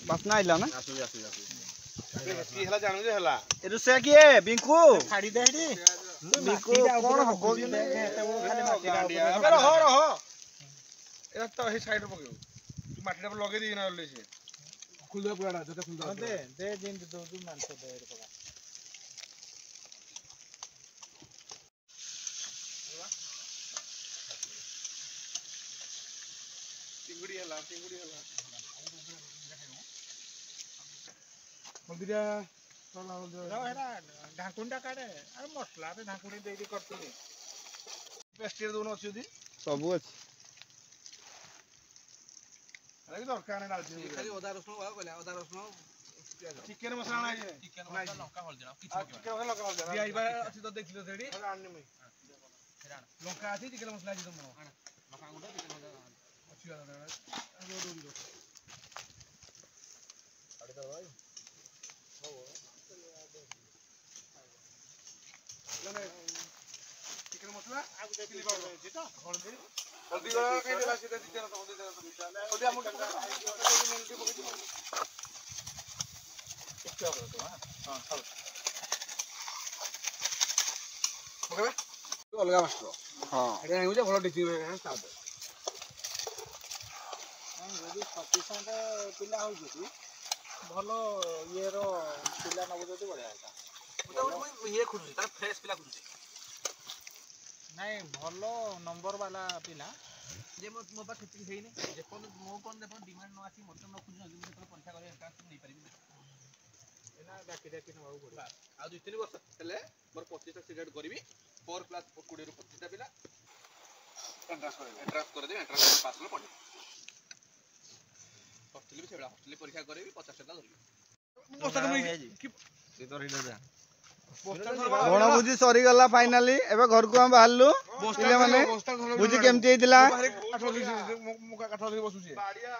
बासना आइला ना की हला जानू जे हला ए रुसे किए बिंकू फाड़ी दे दी बिंकू कोन हबो कि अबे रहो एरा तो हे साइड पके माटी पर लगे दी ना ले से खुल दे पूरा जते खुल दे दिन दो मानस दे रे पका चिंगुड़ी हला हल्दिया चला हेरा ढाकुंडा काडे अरे मसला रे ढाकुंडी दे दी करतली पेस्टियर दोनो अछि दी सब अछि अरे दरकार नै डालछि खाली अदा रसुन वाला कहले अदा रसुन चिकन मसला नै जे चिकन मसला लंका हल्दी ना किछ चिकन मसला लंका हल्दी आइबा अछि तो देखिलो सेडी आन्नी मई लंका अछि चिकन मसला अछि तुम लंका गुंडा चिकन मसला अछि रोडी रो अरे तो भाई चिकन मसला आगु चिली पाउडर अछि त हल्दी हल्दी वाला के देला सीधा चिकन तो हल्दी देला हल्दी हम मिनट पकड़ी क्या हो तो हां चल ओके तो अलगा मास्टर हां एटा नै बुझे भलो डिचिंग रे स्टार्ट हम यदि 25% पिला हो जति भलो ये रो पिला नबो जति बढ़िया है मतलब ये खुजु तार फ्रेश पिला खुजु नहीं भलो नंबर वाला पिला जे मो बा खेती हेई नै जे कोन मो कोन देखो डिमांड न आसी मत न खुजु जे तो परीक्षा करे एंट्रेंस नै परिबी एना डाकी न बाबू पड़ो आ 2-3 वर्ष हेले मोर 25 टा सिलेक्ट करबी 4 क्लास 20 रो 25 टा पिला एंट्रेंस कर दे एंट्रेंस पास ल पड़ी हॉस्टल भी सेबला हॉस्टल परीक्षा करेबी 50 टा धरबी पोस्टर नै कि से तो रिले जा बण बुझी सरी गला फाइनली एबे घर को हम बाहरलु पिले माने बुझी केमती हेतिला मुका काठ धरि बसु छी बाड़िया